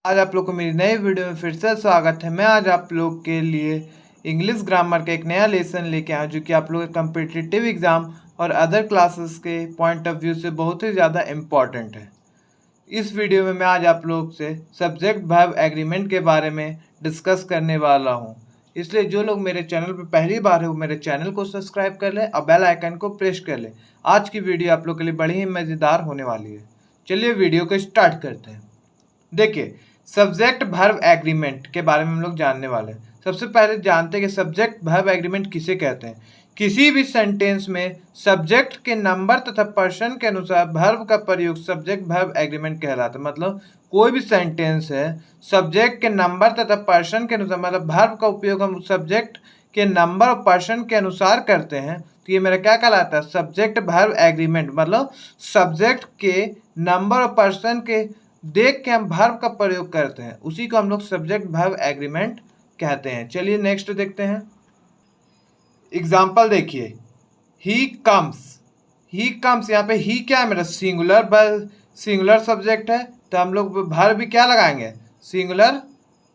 आज आप लोग को मेरी नई वीडियो में फिर से स्वागत है। मैं आज आप लोग के लिए इंग्लिश ग्रामर का एक नया लेसन लेके आया जो कि आप लोग के कम्पिटिटिव एग्ज़ाम और अदर क्लासेस के पॉइंट ऑफ व्यू से बहुत ही ज़्यादा इम्पॉर्टेंट है। इस वीडियो में मैं आज आप लोग से सब्जेक्ट वर्ब एग्रीमेंट के बारे में डिस्कस करने वाला हूँ। इसलिए जो लोग मेरे चैनल पर पहली बार है वो मेरे चैनल को सब्सक्राइब कर लें और बेल आइकन को प्रेस कर लें। आज की वीडियो आप लोग के लिए बड़ी ही मज़ेदार होने वाली है। चलिए वीडियो को स्टार्ट करते हैं। देखिए, सब्जेक्ट वर्ब एग्रीमेंट के बारे में हम लोग जानने वाले हैं। सबसे पहले जानते हैं कि सब्जेक्ट वर्ब एग्रीमेंट किसे कहते हैं। किसी भी सेंटेंस में सब्जेक्ट के नंबर तथा पर्सन के अनुसार वर्ब का प्रयोग सब्जेक्ट वर्ब एग्रीमेंट कहलाता है। मतलब कोई भी सेंटेंस है, सब्जेक्ट के नंबर तथा पर्सन के अनुसार, मतलब वर्ब का उपयोग हम सब्जेक्ट के नंबर और पर्सन के अनुसार करते हैं, तो ये मेरा क्या कहलाता है, सब्जेक्ट वर्ब एग्रीमेंट। मतलब सब्जेक्ट के नंबर और पर्सन के देख के हम वर्ब का प्रयोग करते हैं, उसी को हम लोग सब्जेक्ट वर्ब एग्रीमेंट कहते हैं। चलिए नेक्स्ट देखते हैं। एग्जाम्पल देखिए, ही कम्स। ही कम्स, यहाँ पे ही क्या है मेरा, सिंगुलर सब्जेक्ट है, तो हम लोग वर्ब भी क्या लगाएंगे, सिंगुलर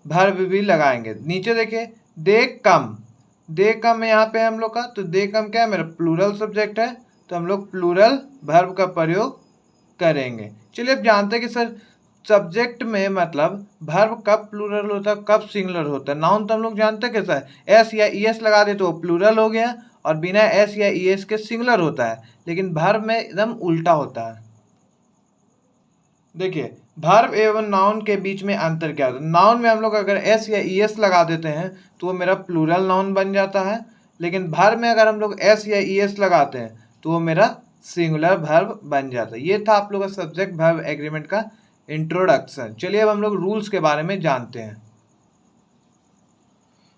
वर्ब भी लगाएंगे। नीचे देखिए, दे कम। दे कम यहाँ पे हम लोग का, तो दे कम क्या है मेरा, प्लूरल सब्जेक्ट है, तो हम लोग प्लूरल वर्ब का प्रयोग करेंगे। चलिए अब जानते हैं कि सर सब्जेक्ट में मतलब वर्ब कब प्लूरल होता है, कब सिंगुलर होता है। नाउन तो हम लोग जानते हैं कैसा है, एस या ई एस लगा दे तो वो प्लूरल हो गया, और बिना एस या ई एस के सिंगुलर होता है। लेकिन वर्ब में एकदम उल्टा होता है। देखिए, वर्ब एवं नाउन के बीच में अंतर क्या होता है। नाउन में हम लोग अगर एस या ई एस लगा देते हैं तो वो मेरा प्लूरल नाउन बन जाता है, लेकिन वर्ब में अगर हम लोग एस या ई एस लगाते हैं तो वो मेरा सिंगुलर वर्ब बन जाता है। ये था आप लोग का सब्जेक्ट वर्ब एग्रीमेंट का इंट्रोडक्शन। चलिए अब हम लोग रूल्स के बारे में जानते हैं।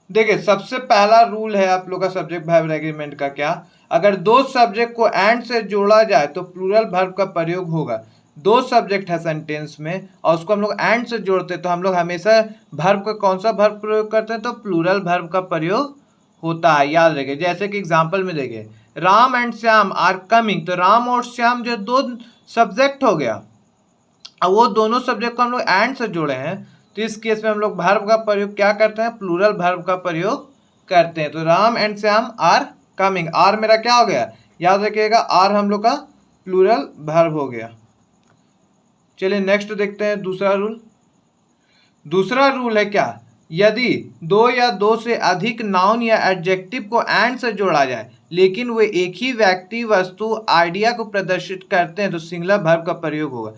देखिए, सबसे पहला रूल है आप लोग का सब्जेक्ट वर्ब एग्रीमेंट का क्या, अगर दो सब्जेक्ट को एंड से जोड़ा जाए तो प्लूरल वर्ब का प्रयोग होगा। दो सब्जेक्ट है सेंटेंस में और उसको हम लोग एंड से जोड़ते हैं तो हम लोग हमेशा वर्ब का कौन सा वर्ब प्रयोग करते हैं, तो प्लूरल वर्ब का प्रयोग होता है। याद रखिए, जैसे कि एग्जाम्पल में देखिए, Ram and Shyam are coming, तो राम और श्याम जो दो सब्जेक्ट हो गया, अब वो दोनों सब्जेक्ट को हम लोग एंड से जोड़े हैं, तो इस केस में हम लोग वर्ब का प्रयोग क्या करते हैं, प्लूरल वर्ब का प्रयोग करते हैं। तो Ram and Shyam are coming, are मेरा क्या हो गया, याद रखिएगा, आर हम लोग का प्लूरल वर्ब हो गया। चलिए नेक्स्ट देखते हैं दूसरा रूल। दूसरा रूल है क्या, यदि दो या दो से अधिक नाउन या एडजेक्टिव को एंड से जोड़ा जाए लेकिन वे एक ही व्यक्ति, वस्तु, आइडिया को प्रदर्शित करते हैं तो सिंगुलर वर्ब का प्रयोग होगा।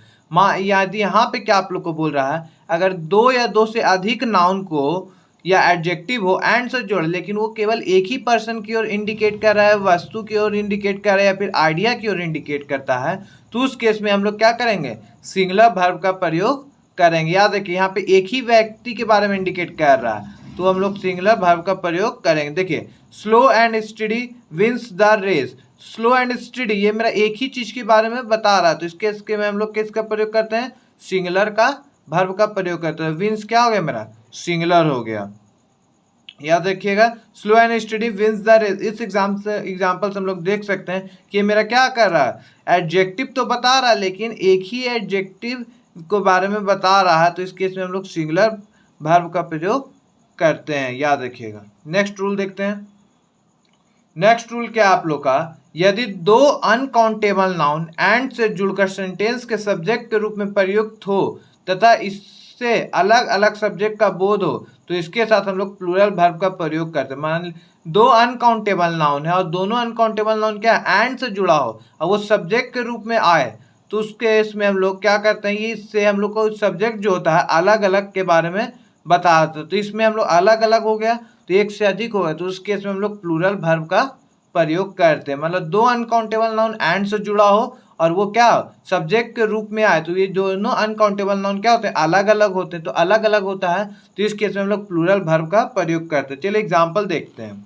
यदि यहाँ पे क्या आप लोग को बोल रहा है, अगर दो या दो से अधिक नाउन को या एडजेक्टिव हो एंड से जोड़, लेकिन वो केवल एक ही पर्सन की ओर इंडिकेट कर रहा है, वस्तु की ओर इंडिकेट कर रहा है या फिर आइडिया की ओर इंडिकेट करता है, तो उस केस में हम लोग क्या करेंगे, सिंगुलर वर्ब का प्रयोग करेंगे। याद रखिए, यहाँ पे एक ही व्यक्ति के बारे में इंडिकेट कर रहा है तो हम लोग सिंगुलर वर्ब का प्रयोग करेंगे। देखिए, slow and steady wins the race. Slow and steady ये मेरा एक ही चीज के बारे में बता रहा है, तो इस केस के में हम लोग किसका प्रयोग करते हैं, सिंगुलर का वर्ब का प्रयोग करते हैं। विंस क्या हो गया मेरा, सिंगुलर हो गया। याद रखिएगा, slow and steady wins the race. इस एग्जाम्पल से हम लोग देख सकते हैं कि मेरा क्या कर रहा है, एडजेक्टिव तो बता रहा है लेकिन एक ही एडजेक्टिव को बारे में बता रहा है, तो इस केस में हम लोग सिंगुलर वर्ब का प्रयोग करते हैं। याद रखिएगा। नेक्स्ट रूल देखते हैं। नेक्स्ट रूल क्या आप लोग का, यदि दो अनकाउंटेबल नाउन एंड से जुड़कर सेंटेंस के सब्जेक्ट के रूप में प्रयुक्त हो तथा इससे अलग अलग सब्जेक्ट का बोध हो तो इसके साथ हम लोग प्लूरल वर्ब का प्रयोग करते हैं। मान दो अनकाउंटेबल नाउन है और दोनों अनकाउंटेबल नाउन क्या एंड से जुड़ा हो और वो सब्जेक्ट के रूप में आए, तो उस केस में हम लोग क्या करते हैं, इससे हम लोग को सब्जेक्ट जो होता है अलग अलग के बारे में बताते हैं। तो इसमें हम लोग अलग अलग हो गया तो एक से अधिक हो गया, तो उस केस में हम लोग प्लूरल वर्ब का प्रयोग करते हैं। मतलब दो अनकाउंटेबल नाउन एंड से जुड़ा हो और वो क्या सब्जेक्ट के रूप में आए, तो ये दोनों अनकाउंटेबल नाउन क्या होते हैं, अलग अलग होते हैं। तो अलग अलग होता है तो इस केस में हम लोग प्लूरल वर्ब का प्रयोग करते हैं। चलिए एग्जाम्पल देखते हैं।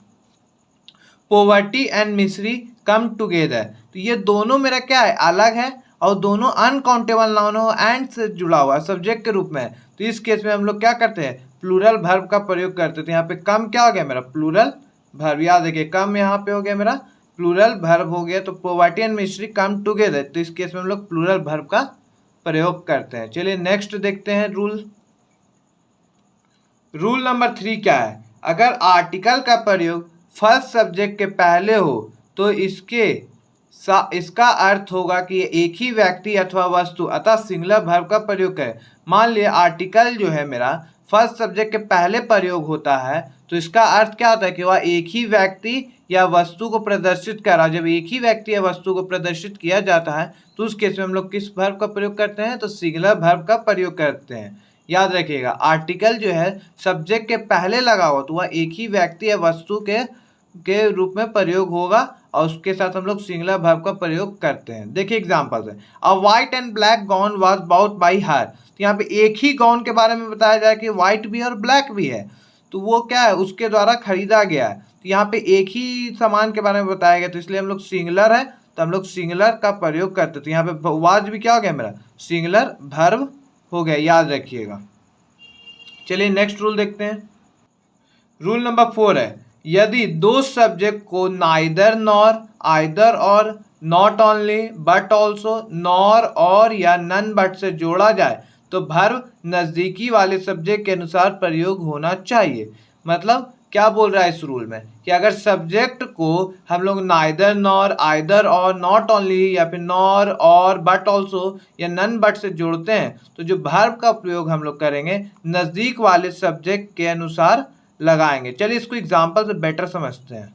Poverty and misery come together, तो ये दोनों मेरा क्या है, अलग है और दोनों अनकाउंटेबल नाउन हो एंड से जुड़ा हुआ सब्जेक्ट के रूप में, तो इस केस में हम लोग क्या करते हैं, प्लूरल वर्ब का प्रयोग करते थे। यहाँ पे कम क्या हो गया मेरा, प्लूरल वर्ब। याद देखिए, कम यहाँ पे हो गया मेरा प्लूरल वर्ब हो गया। तो poverty and misery come together, तो इस केस में हम लोग प्लूरल वर्ब का प्रयोग करते हैं। चलिए नेक्स्ट देखते हैं रूल। रूल नंबर 3 क्या है? अगर आर्टिकल का प्रयोग फर्स्ट सब्जेक्ट के पहले हो तो इसका अर्थ होगा कि एक ही व्यक्ति अथवा वस्तु अतः सिंगुलर वर्ब का प्रयोग करें। मान लिया आर्टिकल जो है मेरा फर्स्ट सब्जेक्ट के पहले प्रयोग होता है तो इसका अर्थ क्या होता है कि वह एक ही व्यक्ति या वस्तु को प्रदर्शित कर रहा है। जब एक ही व्यक्ति या वस्तु को प्रदर्शित किया जाता है तो उस केस में हम लोग किस वर्ब का प्रयोग करते हैं? तो सिंगुलर वर्ब का प्रयोग करते हैं। याद रखिएगा, आर्टिकल जो है सब्जेक्ट के पहले लगा हो तो वह एक ही व्यक्ति या वस्तु के रूप में प्रयोग होगा और उसके साथ हम लोग सिंगुलर वर्ब का प्रयोग करते हैं। देखिए एग्जांपल है, a white and black gown was bought by her. तो यहाँ पे एक ही गाउन के बारे में बताया जाए कि व्हाइट भी और ब्लैक भी है, तो वो क्या है? उसके द्वारा खरीदा गया है। तो यहाँ पे एक ही सामान के बारे में बताया गया तो इसलिए हम लोग सिंगुलर है तो हम लोग सिंगुलर का प्रयोग करते। तो यहाँ पे वाज भी क्या हो गया मेरा? सिंगुलर वर्ब हो गया, याद रखिएगा। चलिए नेक्स्ट रूल देखते हैं। रूल नंबर 4 है, यदि दो सब्जेक्ट को नाइदर नॉर, आइदर और, not only but also, nor और या नन बट से जोड़ा जाए तो वर्ब नजदीकी वाले सब्जेक्ट के अनुसार प्रयोग होना चाहिए। मतलब क्या बोल रहा है इस रूल में कि अगर सब्जेक्ट को हम लोग नाइदर नॉर, आइदर और, नॉट ओनली या फिर नॉर और, बट ऑल्सो या नन बट से जोड़ते हैं तो जो वर्ब का प्रयोग हम लोग करेंगे नज़दीक वाले सब्जेक्ट के अनुसार लगाएंगे। चलिए इसको एग्जाम्पल से बेटर समझते हैं।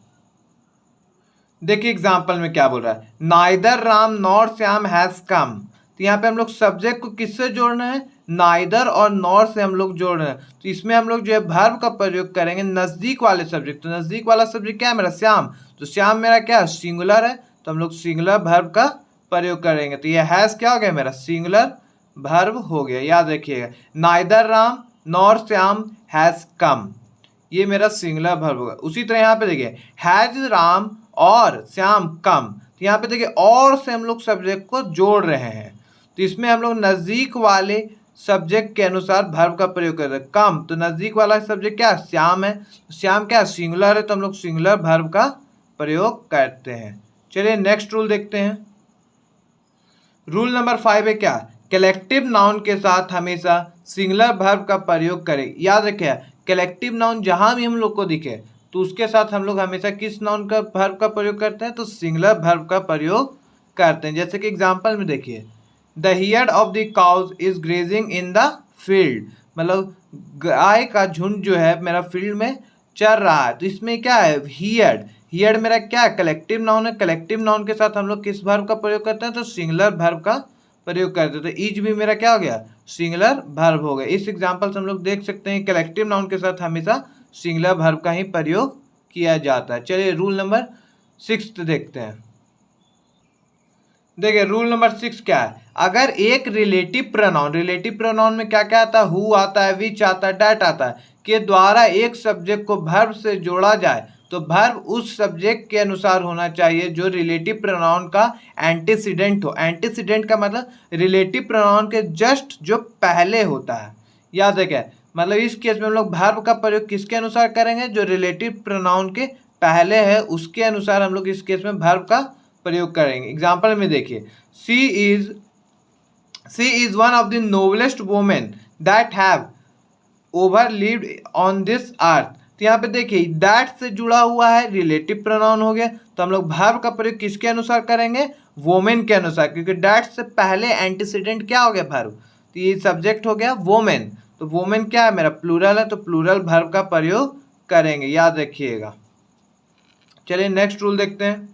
देखिए एग्जाम्पल में क्या बोल रहा है, neither Ram nor Shyam has come. तो यहाँ पे हम लोग सब्जेक्ट को किससे जोड़ना है? नाइदर और नॉर से हम लोग जोड़ रहे हैं। तो इसमें हम लोग जो है वर्ब का प्रयोग करेंगे नज़दीक वाले सब्जेक्ट। तो नज़दीक वाला सब्जेक्ट क्या है मेरा? श्याम। तो श्याम मेरा क्या है? सिंगुलर है तो हम लोग सिंगुलर वर्ब का प्रयोग करेंगे। तो ये हैज़ क्या हो गया मेरा? सिंगुलर वर्ब हो गया, याद रखिएगा। Neither Ram nor Shyam has come, ये मेरा सिंगुलर वर्ब होगा। उसी तरह यहाँ पे देखिए हैज राम और श्याम कम। तो यहाँ पे देखिए और से हम लोग सब्जेक्ट को जोड़ रहे हैं तो इसमें हम लोग नज़दीक वाले सब्जेक्ट के अनुसार वर्ब का प्रयोग कर रहे हैं। कम तो नज़दीक वाला सब्जेक्ट क्या है? श्याम है। श्याम क्या है? सिंगुलर है तो हम लोग सिंगुलर वर्ब का प्रयोग करते हैं। चलिए नेक्स्ट रूल देखते हैं। रूल नंबर 5 है क्या? कलेक्टिव नाउन के साथ हमेशा सिंगुलर वर्ब का प्रयोग करें। याद रखिए कलेक्टिव नाउन जहां भी हम लोग को दिखे तो उसके साथ हम लोग हमेशा किस नाउन का वर्ब का प्रयोग करते हैं? तो सिंगुलर वर्ब का प्रयोग करते हैं। जैसे कि एग्जांपल में देखिए, the herd of the cows is grazing in the field. मतलब गाय का झुंड जो है मेरा फील्ड में चल रहा है। तो इसमें क्या है? हियर्ड। हियर्ड मेरा क्या है? कलेक्टिव नाउन है। कलेक्टिव नाउन के साथ हम लोग किस वर्ब का प्रयोग करते हैं? तो सिंगुलर वर्ब का प्रयोग करते हैं। तो ईच भी मेरा क्या हो गया? सिंगुलर वर्ब हो गया। इस एग्जांपल से हम लोग देख सकते हैं कलेक्टिव नाउन के साथ हमेशा सिंगुलर वर्ब का ही प्रयोग किया जाता है। चलिए रूल नंबर 6 देखते हैं। देखिए रूल नंबर 6 क्या है? अगर एक रिलेटिव प्रोनाउन में क्या क्या आता है? हु आता है, विच आता है, डैट आता है, के द्वारा एक सब्जेक्ट को वर्ब से जोड़ा जाए तो वर्ब उस सब्जेक्ट के अनुसार होना चाहिए जो रिलेटिव प्रोनाउन का एंटीसीडेंट हो। एंटीसीडेंट का मतलब रिलेटिव प्रोनाउन के जस्ट जो पहले होता है। याद है क्या? मतलब इस केस में हम लोग वर्ब का प्रयोग किसके अनुसार करेंगे? जो रिलेटिव प्रोनाउन के पहले है उसके अनुसार हम लोग इस केस में वर्ब का प्रयोग करेंगे। एग्जाम्पल में देखिए, she is one of the noblest women that have over lived on this earth. तो यहाँ पे देखिए दैट से जुड़ा हुआ है, रिलेटिव प्रोनाउन हो गया तो हम लोग वर्ब का प्रयोग किसके अनुसार करेंगे? वोमेन के अनुसार, क्योंकि दैट से पहले एंटीसीडेंट क्या हो गया? वर्ब। तो ये सब्जेक्ट हो गया वोमेन। तो वोमेन क्या है मेरा? प्लूरल है तो प्लूरल वर्ब का प्रयोग करेंगे, याद रखिएगा। चलिए नेक्स्ट रूल देखते हैं।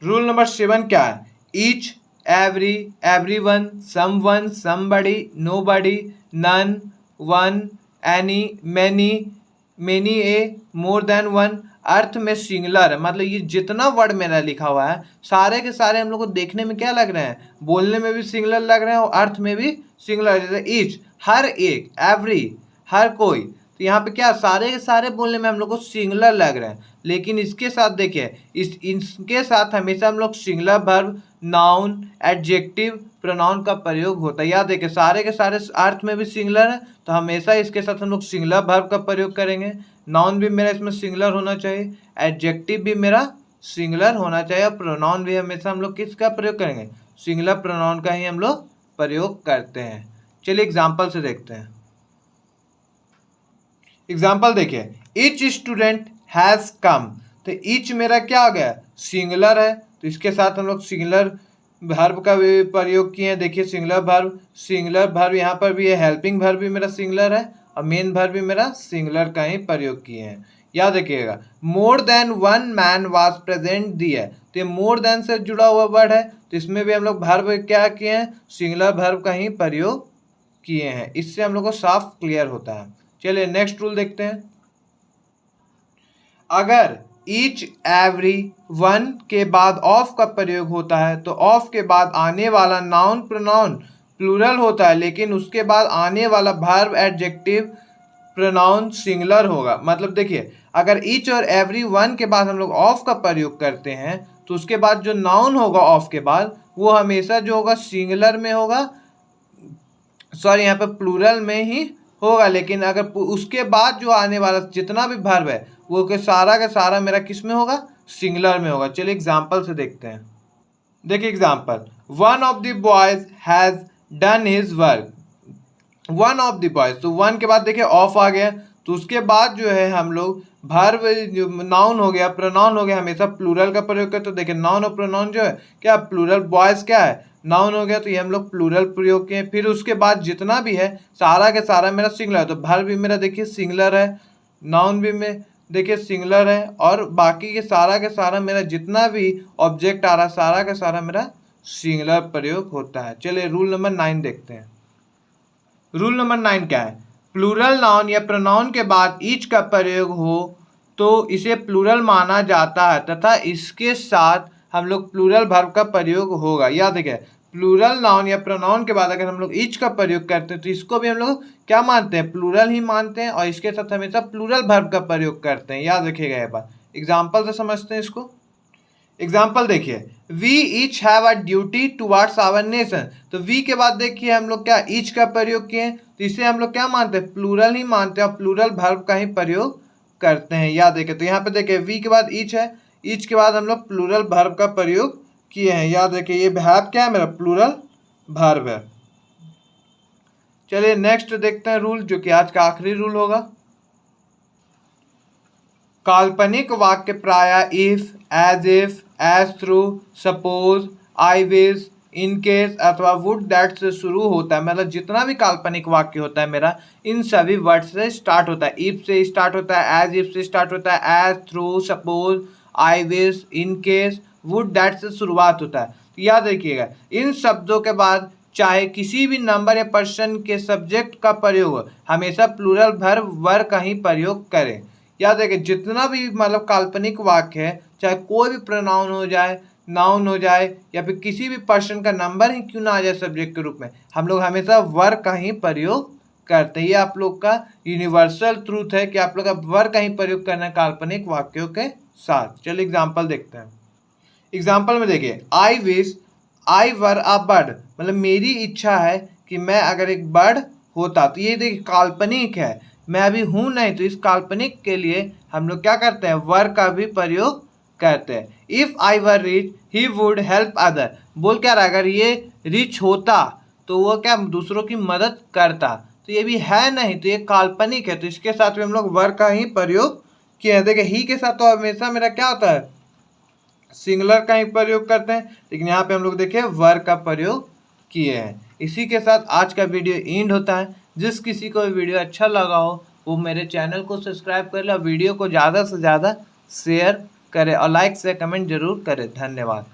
रूल नंबर 7 क्या है? Each, every, everyone, someone, somebody, nobody, none, one, any, many, many a, more than one. अर्थ में सिंगुलर है, मतलब ये जितना वर्ड मेरा लिखा हुआ है सारे के सारे हम लोग को देखने में क्या लग रहे हैं? बोलने में भी सिंगुलर लग रहे हैं और अर्थ में भी सिंगुलर। जैसे ईच हर एक, एवरी हर कोई, तो यहाँ पे क्या सारे के सारे बोलने में हम लोग को सिंगुलर लग रहे हैं। लेकिन इसके साथ देखिए इसके साथ हमेशा हम लोग singular verb, noun, adjective, pronoun का प्रयोग होता है। याद देखिए सारे के सारे अर्थ में भी सिंगुलर है तो हमेशा इसके साथ हम लोग सिंगुलर वर्ब का प्रयोग करेंगे। नाउन भी मेरा इसमें सिंगुलर होना चाहिए, एडजेक्टिव भी मेरा सिंगुलर होना चाहिए और प्रोनाउन भी हमेशा हम लोग किसका प्रयोग करेंगे? सिंगुलर प्रोनाउन का ही हम लोग प्रयोग करते हैं। चलिए एग्जाम्पल से देखते हैं। एग्जाम्पल देखिए, ईच स्टूडेंट हैज़ कम, तो ईच मेरा क्या हो गया, सिंगुलर है, तो इसके साथ हम लोग सिंगुलर वर्ब का भी प्रयोग किए हैं। देखिए सिंगुलर वर्ब यहाँ पर भी है, हेल्पिंग वर्ब भी मेरा सिंगुलर है और मेन वर्ब भी मेरा सिंगुलर का ही प्रयोग किए हैं। याद रखिएगा, more than one man was present दी है, तो ये मोर देन से जुड़ा हुआ वर्ड है, तो इसमें भी हम लोग वर्ब क्या किए हैं, सिंगुलर वर्ब का ही प्रयोग किए हैं। इससे हम लोग को साफ क्लियर होता है। चलिए नेक्स्ट रूल देखते हैं। अगर ईच एवरी वन के बाद ऑफ का प्रयोग होता है तो ऑफ के बाद आने वाला नाउन प्रोनाउन प्लूरल होता है, लेकिन उसके बाद आने वाला वर्ब एडजेक्टिव प्रोनाउन सिंगुलर होगा। मतलब देखिए, अगर ईच और एवरी वन के बाद हम लोग ऑफ का प्रयोग करते हैं तो उसके बाद जो नाउन होगा ऑफ के बाद वो हमेशा जो होगा सिंगुलर में होगा, सॉरी यहाँ पे प्लूरल में ही होगा, लेकिन अगर उसके बाद जो आने वाला जितना भी वर्ब है वो के सारा मेरा किस में होगा, सिंगुलर में होगा। चलिए एग्जांपल से देखते हैं। देखिए example, one of the boys has done his work, one of the boys, तो वन के बाद देखिए ऑफ आ गया, तो उसके बाद जो है हम लोग वर्ब नाउन हो गया, प्रोनाउन हो गया, हमेशा प्लूरल का प्रयोग करते। तो देखिए नाउन और प्रोनाउन जो है क्या प्लूरल, बॉयज क्या है नाउन हो गया, तो ये हम लोग प्लूरल प्रयोग किए। फिर उसके बाद जितना भी है सारा के सारा मेरा सिंगुलर है, तो वर्ब भी मेरा देखिए सिंगुलर है, नाउन भी में देखिए सिंगुलर है, और बाकी के सारा मेरा जितना भी ऑब्जेक्ट आ रहा है सारा का सारा मेरा सिंगुलर प्रयोग होता है। चलिए रूल नंबर 9 देखते हैं। रूल नंबर 9 क्या है, प्लूरल नाउन या प्रोनाउन के बाद ईच का प्रयोग हो तो इसे प्लूरल माना जाता है तथा इसके साथ हम लोग प्लूरल वर्ब का प्रयोग होगा। याद रखिए, प्लूरल नाउन या प्रोनाउन के बाद अगर हम लोग ईच का प्रयोग करते हैं तो इसको भी हम लोग क्या मानते हैं, प्लूरल ही मानते हैं, और इसके साथ हमेशा प्लूरल वर्ब का प्रयोग करते हैं। याद रखिएगा ये बात। एग्जाम्पल से समझते हैं इसको। एग्जाम्पल देखिए, we each have a duty towards our nation, तो वी के बाद देखिए हम लोग क्या ईच का प्रयोग किए, तो इसे हम लोग क्या मानते हैं, प्लूरल ही मानते हैं और प्लूरल वर्ब का ही प्रयोग करते हैं। याद रखिए, तो यहाँ पे देखिए वी के बाद ईच है, ईच के बाद हम लोग प्लूरल वर्ब का प्रयोग किए हैं। याद रखिए ये वर्ब क्या है मेरा, प्लूरल वर्ब है। चलिए नेक्स्ट देखते हैं रूल, जो कि आज का आखिरी रूल होगा। काल्पनिक वाक्य प्रायः if, as though, suppose, I wish, in case अथवा वुड दैट से शुरू होता है। मतलब जितना भी काल्पनिक वाक्य होता है मेरा इन सभी वर्ड से स्टार्ट होता है। इफ से स्टार्ट होता है, एज इफ से स्टार्ट होता है, as though, suppose, I wish, in case, would that से शुरुआत होता है। तो याद रखिएगा, इन शब्दों के बाद चाहे किसी भी नंबर या पर्सन के सब्जेक्ट का प्रयोग हमेशा प्लूरल वर्ब का ही प्रयोग करें। याद रखिए, जितना भी मतलब काल्पनिक वाक्य है, चाहे कोई भी प्रोनाउन हो जाए, नाउन हो जाए, या फिर किसी भी पर्सन का नंबर ही क्यों ना आ जाए सब्जेक्ट के रूप में, हम लोग हमेशा वर्ब का ही प्रयोग करते हैं। ये आप लोग का यूनिवर्सल ट्रूथ है कि आप लोग का वर्ब का ही प्रयोग करना है काल्पनिक वाक्यों के साथ। चलिए एग्जाम्पल देखते हैं। एग्जाम्पल में देखिए, I wish I were a bird, मतलब मेरी इच्छा है कि मैं अगर एक बर्ड होता। तो ये देखिए काल्पनिक है, मैं अभी हूँ नहीं, तो इस काल्पनिक के लिए हम लोग क्या करते हैं, वर्ब का भी प्रयोग करते हैं। If I were rich he would help other, बोल क्या रहा, अगर ये रिच होता तो वो क्या दूसरों की मदद करता, तो ये भी है नहीं, तो ये काल्पनिक है, तो इसके साथ भी हम लोग वर्ब का ही प्रयोग किया है। देखिए ही के साथ तो हमेशा मेरा क्या होता है, सिंगुलर का ही प्रयोग करते हैं, लेकिन यहाँ पे हम लोग देखिए वर्ब का प्रयोग किए हैं। इसी के साथ आज का वीडियो एंड होता है। जिस किसी को वीडियो अच्छा लगा हो वो मेरे चैनल को सब्सक्राइब कर ले और वीडियो को ज़्यादा से ज़्यादा शेयर करें और लाइक से कमेंट जरूर करें। धन्यवाद।